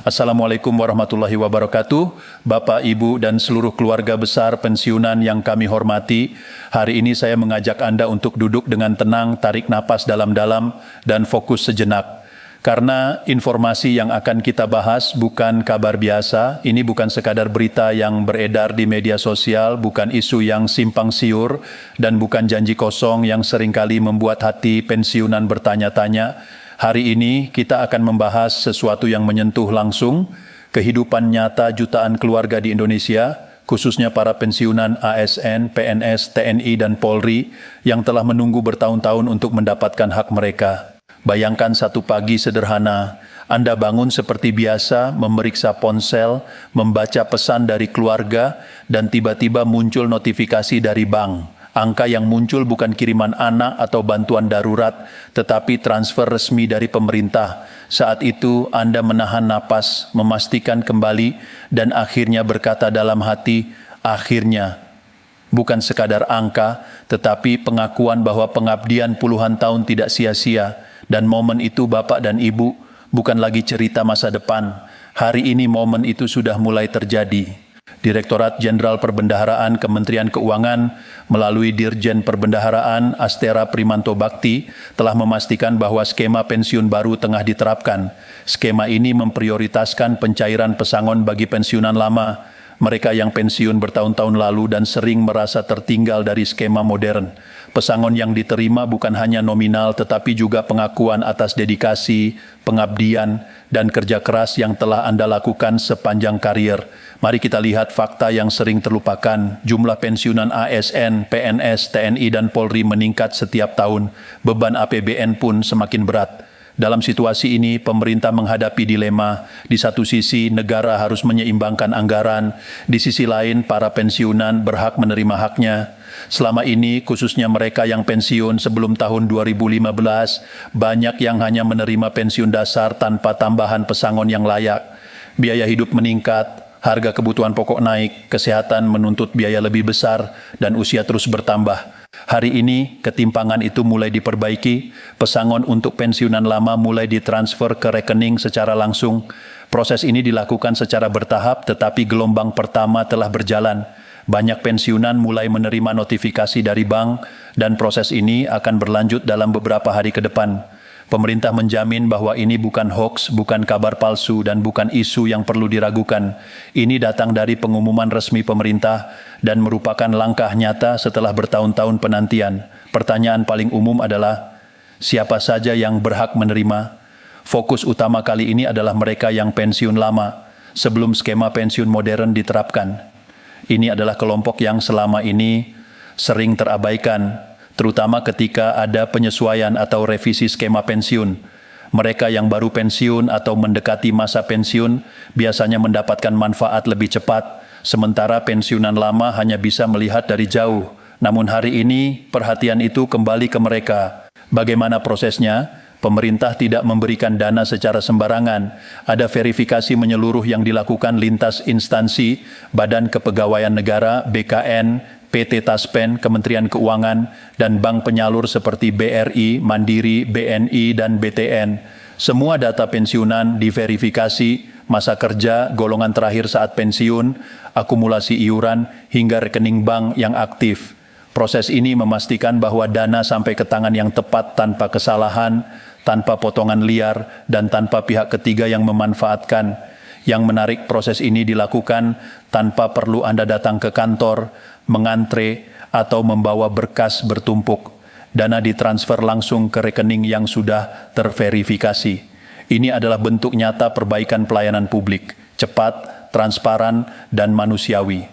Assalamualaikum warahmatullahi wabarakatuh. Bapak, Ibu, dan seluruh keluarga besar pensiunan yang kami hormati, hari ini saya mengajak Anda untuk duduk dengan tenang, tarik napas dalam-dalam, dan fokus sejenak. Karena informasi yang akan kita bahas bukan kabar biasa, ini bukan sekadar berita yang beredar di media sosial, bukan isu yang simpang siur, dan bukan janji kosong yang seringkali membuat hati pensiunan bertanya-tanya. Hari ini kita akan membahas sesuatu yang menyentuh langsung kehidupan nyata jutaan keluarga di Indonesia, khususnya para pensiunan ASN, PNS, TNI, dan Polri yang telah menunggu bertahun-tahun untuk mendapatkan hak mereka. Bayangkan satu pagi sederhana, Anda bangun seperti biasa, memeriksa ponsel, membaca pesan dari keluarga, dan tiba-tiba muncul notifikasi dari bank. Angka yang muncul bukan kiriman anak atau bantuan darurat, tetapi transfer resmi dari pemerintah. Saat itu Anda menahan napas, memastikan kembali, dan akhirnya berkata dalam hati, akhirnya. Bukan sekadar angka, tetapi pengakuan bahwa pengabdian puluhan tahun tidak sia-sia. Dan momen itu Bapak dan Ibu bukan lagi cerita masa depan. Hari ini momen itu sudah mulai terjadi. Direktorat Jenderal Perbendaharaan Kementerian Keuangan melalui Dirjen Perbendaharaan Astera Primanto Bakti telah memastikan bahwa skema pensiun baru tengah diterapkan. Skema ini memprioritaskan pencairan pesangon bagi pensiunan lama, mereka yang pensiun bertahun-tahun lalu dan sering merasa tertinggal dari skema modern. Pesangon yang diterima bukan hanya nominal tetapi juga pengakuan atas dedikasi, pengabdian, dan kerja keras yang telah Anda lakukan sepanjang karier. Mari kita lihat fakta yang sering terlupakan. Jumlah pensiunan ASN, PNS, TNI, dan Polri meningkat setiap tahun. Beban APBN pun semakin berat. Dalam situasi ini, pemerintah menghadapi dilema. Di satu sisi, negara harus menyeimbangkan anggaran. Di sisi lain, para pensiunan berhak menerima haknya. Selama ini, khususnya mereka yang pensiun sebelum tahun 2015, banyak yang hanya menerima pensiun dasar tanpa tambahan pesangon yang layak. Biaya hidup meningkat, harga kebutuhan pokok naik, kesehatan menuntut biaya lebih besar, dan usia terus bertambah. Hari ini, ketimpangan itu mulai diperbaiki, pesangon untuk pensiunan lama mulai ditransfer ke rekening secara langsung. Proses ini dilakukan secara bertahap, tetapi gelombang pertama telah berjalan. Banyak pensiunan mulai menerima notifikasi dari bank, dan proses ini akan berlanjut dalam beberapa hari ke depan. Pemerintah menjamin bahwa ini bukan hoaks, bukan kabar palsu, dan bukan isu yang perlu diragukan. Ini datang dari pengumuman resmi pemerintah dan merupakan langkah nyata setelah bertahun-tahun penantian. Pertanyaan paling umum adalah, siapa saja yang berhak menerima? Fokus utama kali ini adalah mereka yang pensiun lama, sebelum skema pensiun modern diterapkan. Ini adalah kelompok yang selama ini sering terabaikan, terutama ketika ada penyesuaian atau revisi skema pensiun. Mereka yang baru pensiun atau mendekati masa pensiun biasanya mendapatkan manfaat lebih cepat, sementara pensiunan lama hanya bisa melihat dari jauh. Namun hari ini perhatian itu kembali ke mereka. Bagaimana prosesnya? Pemerintah tidak memberikan dana secara sembarangan. Ada verifikasi menyeluruh yang dilakukan lintas instansi, Badan Kepegawaian Negara, BKN, PT Taspen, Kementerian Keuangan, dan bank penyalur seperti BRI, Mandiri, BNI, dan BTN. Semua data pensiunan diverifikasi, masa kerja, golongan terakhir saat pensiun, akumulasi iuran, hingga rekening bank yang aktif. Proses ini memastikan bahwa dana sampai ke tangan yang tepat tanpa kesalahan, tanpa potongan liar, dan tanpa pihak ketiga yang memanfaatkan. Yang menarik, proses ini dilakukan tanpa perlu Anda datang ke kantor, mengantre, atau membawa berkas bertumpuk. Dana ditransfer langsung ke rekening yang sudah terverifikasi. Ini adalah bentuk nyata perbaikan pelayanan publik, cepat, transparan, dan manusiawi.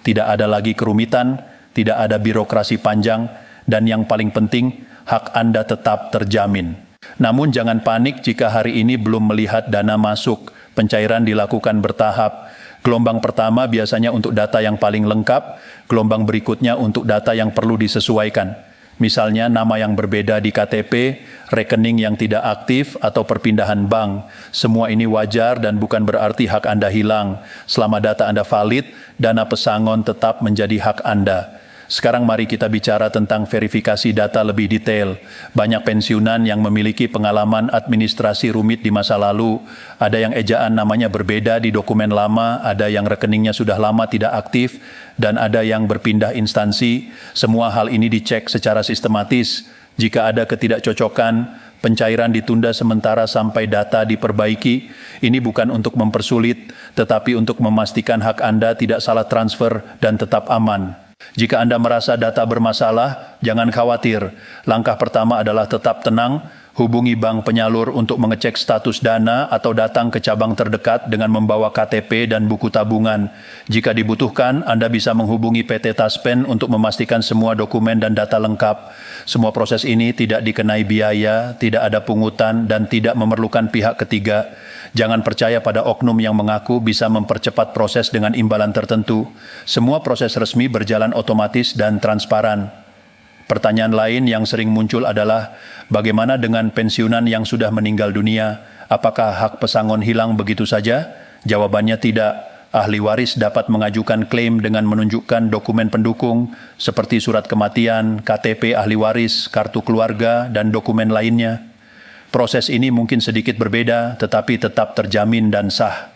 Tidak ada lagi kerumitan, tidak ada birokrasi panjang, dan yang paling penting, hak Anda tetap terjamin. Namun jangan panik jika hari ini belum melihat dana masuk. Pencairan dilakukan bertahap. Gelombang pertama biasanya untuk data yang paling lengkap, gelombang berikutnya untuk data yang perlu disesuaikan. Misalnya nama yang berbeda di KTP, rekening yang tidak aktif, atau perpindahan bank. Semua ini wajar dan bukan berarti hak Anda hilang. Selama data Anda valid, dana pesangon tetap menjadi hak Anda. Sekarang mari kita bicara tentang verifikasi data lebih detail. Banyak pensiunan yang memiliki pengalaman administrasi rumit di masa lalu. Ada yang ejaan namanya berbeda di dokumen lama, ada yang rekeningnya sudah lama tidak aktif, dan ada yang berpindah instansi. Semua hal ini dicek secara sistematis. Jika ada ketidakcocokan, pencairan ditunda sementara sampai data diperbaiki. Ini bukan untuk mempersulit, tetapi untuk memastikan hak Anda tidak salah transfer dan tetap aman. Jika Anda merasa data bermasalah, jangan khawatir. Langkah pertama adalah tetap tenang, hubungi bank penyalur untuk mengecek status dana atau datang ke cabang terdekat dengan membawa KTP dan buku tabungan. Jika dibutuhkan, Anda bisa menghubungi PT Taspen untuk memastikan semua dokumen dan data lengkap. Semua proses ini tidak dikenai biaya, tidak ada pungutan, dan tidak memerlukan pihak ketiga. Jangan percaya pada oknum yang mengaku bisa mempercepat proses dengan imbalan tertentu. Semua proses resmi berjalan otomatis dan transparan. Pertanyaan lain yang sering muncul adalah, bagaimana dengan pensiunan yang sudah meninggal dunia? Apakah hak pesangon hilang begitu saja? Jawabannya tidak. Ahli waris dapat mengajukan klaim dengan menunjukkan dokumen pendukung seperti surat kematian, KTP ahli waris, kartu keluarga, dan dokumen lainnya. Proses ini mungkin sedikit berbeda, tetapi tetap terjamin dan sah.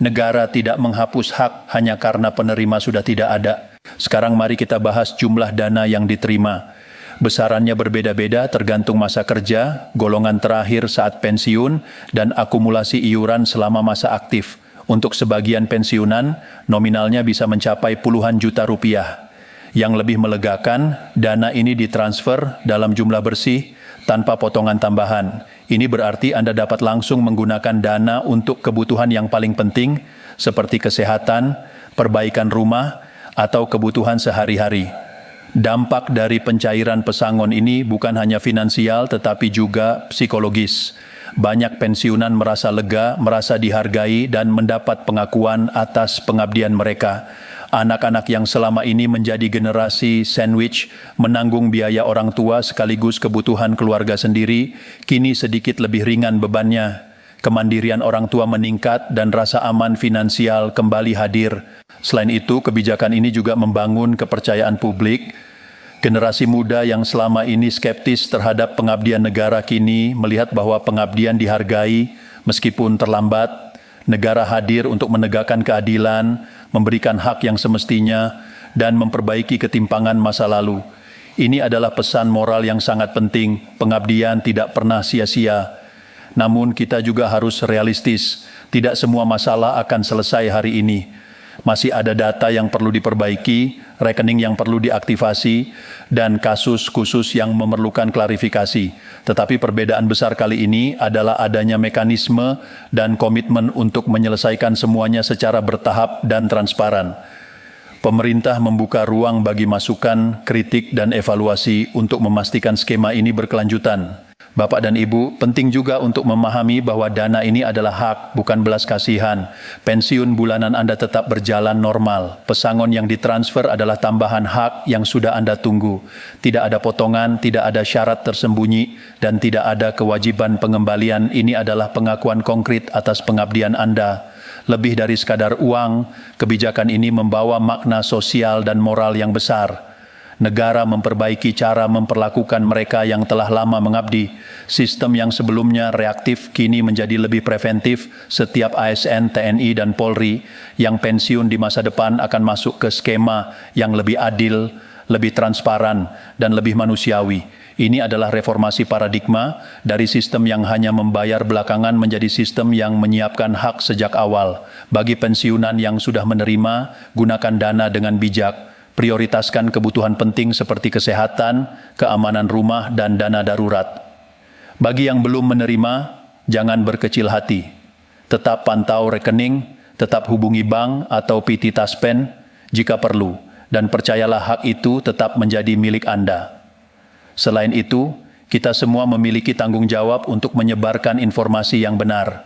Negara tidak menghapus hak hanya karena penerima sudah tidak ada. Sekarang mari kita bahas jumlah dana yang diterima. Besarannya berbeda-beda tergantung masa kerja, golongan terakhir saat pensiun, dan akumulasi iuran selama masa aktif. Untuk sebagian pensiunan, nominalnya bisa mencapai puluhan juta rupiah. Yang lebih melegakan, dana ini ditransfer dalam jumlah bersih tanpa potongan tambahan. Ini berarti Anda dapat langsung menggunakan dana untuk kebutuhan yang paling penting, seperti kesehatan, perbaikan rumah, atau kebutuhan sehari-hari. Dampak dari pencairan pesangon ini bukan hanya finansial, tetapi juga psikologis. Banyak pensiunan merasa lega, merasa dihargai, dan mendapat pengakuan atas pengabdian mereka. Anak-anak yang selama ini menjadi generasi sandwich, menanggung biaya orang tua sekaligus kebutuhan keluarga sendiri, kini sedikit lebih ringan bebannya. Kemandirian orang tua meningkat dan rasa aman finansial kembali hadir. Selain itu, kebijakan ini juga membangun kepercayaan publik. Generasi muda yang selama ini skeptis terhadap pengabdian negara kini melihat bahwa pengabdian dihargai meskipun terlambat. Negara hadir untuk menegakkan keadilan, memberikan hak yang semestinya, dan memperbaiki ketimpangan masa lalu. Ini adalah pesan moral yang sangat penting. Pengabdian tidak pernah sia-sia. Namun kita juga harus realistis. Tidak semua masalah akan selesai hari ini. Masih ada data yang perlu diperbaiki, rekening yang perlu diaktifasi, dan kasus khusus yang memerlukan klarifikasi. Tetapi perbedaan besar kali ini adalah adanya mekanisme dan komitmen untuk menyelesaikan semuanya secara bertahap dan transparan. Pemerintah membuka ruang bagi masukan, kritik, dan evaluasi untuk memastikan skema ini berkelanjutan. Bapak dan Ibu, penting juga untuk memahami bahwa dana ini adalah hak, bukan belas kasihan. Pensiun bulanan Anda tetap berjalan normal. Pesangon yang ditransfer adalah tambahan hak yang sudah Anda tunggu. Tidak ada potongan, tidak ada syarat tersembunyi, dan tidak ada kewajiban pengembalian. Ini adalah pengakuan konkret atas pengabdian Anda. Lebih dari sekadar uang, kebijakan ini membawa makna sosial dan moral yang besar. Negara memperbaiki cara memperlakukan mereka yang telah lama mengabdi. Sistem yang sebelumnya reaktif kini menjadi lebih preventif. Setiap ASN, TNI, dan Polri yang pensiun di masa depan akan masuk ke skema yang lebih adil, lebih transparan, dan lebih manusiawi. Ini adalah reformasi paradigma dari sistem yang hanya membayar belakangan menjadi sistem yang menyiapkan hak sejak awal. Bagi pensiunan yang sudah menerima, gunakan dana dengan bijak. Prioritaskan kebutuhan penting seperti kesehatan, keamanan rumah, dan dana darurat. Bagi yang belum menerima, jangan berkecil hati. Tetap pantau rekening, tetap hubungi bank atau PT Taspen jika perlu, dan percayalah hak itu tetap menjadi milik Anda. Selain itu, kita semua memiliki tanggung jawab untuk menyebarkan informasi yang benar.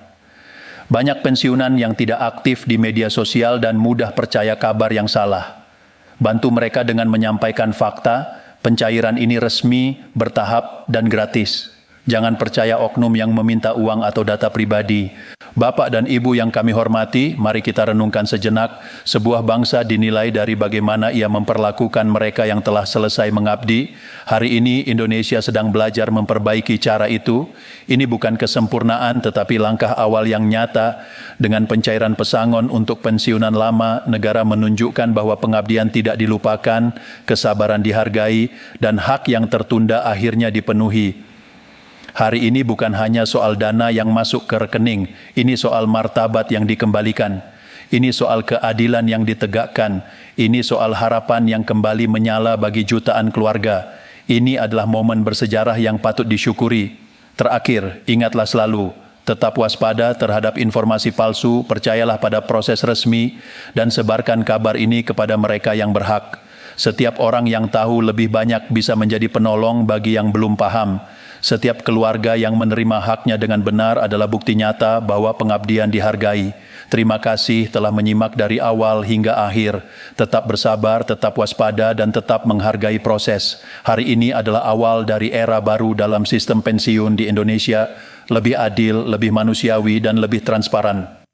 Banyak pensiunan yang tidak aktif di media sosial dan mudah percaya kabar yang salah. Bantu mereka dengan menyampaikan fakta, pencairan ini resmi, bertahap, dan gratis. Jangan percaya oknum yang meminta uang atau data pribadi. Bapak dan Ibu yang kami hormati, mari kita renungkan sejenak. Sebuah bangsa dinilai dari bagaimana ia memperlakukan mereka yang telah selesai mengabdi. Hari ini Indonesia sedang belajar memperbaiki cara itu. Ini bukan kesempurnaan tetapi langkah awal yang nyata. Dengan pencairan pesangon untuk pensiunan lama, negara menunjukkan bahwa pengabdian tidak dilupakan, kesabaran dihargai, dan hak yang tertunda akhirnya dipenuhi. Hari ini bukan hanya soal dana yang masuk ke rekening, ini soal martabat yang dikembalikan. Ini soal keadilan yang ditegakkan, ini soal harapan yang kembali menyala bagi jutaan keluarga. Ini adalah momen bersejarah yang patut disyukuri. Terakhir, ingatlah selalu, tetap waspada terhadap informasi palsu, percayalah pada proses resmi, dan sebarkan kabar ini kepada mereka yang berhak. Setiap orang yang tahu lebih banyak bisa menjadi penolong bagi yang belum paham. Setiap keluarga yang menerima haknya dengan benar adalah bukti nyata bahwa pengabdian dihargai. Terima kasih telah menyimak dari awal hingga akhir. Tetap bersabar, tetap waspada, dan tetap menghargai proses. Hari ini adalah awal dari era baru dalam sistem pensiun di Indonesia, lebih adil, lebih manusiawi, dan lebih transparan.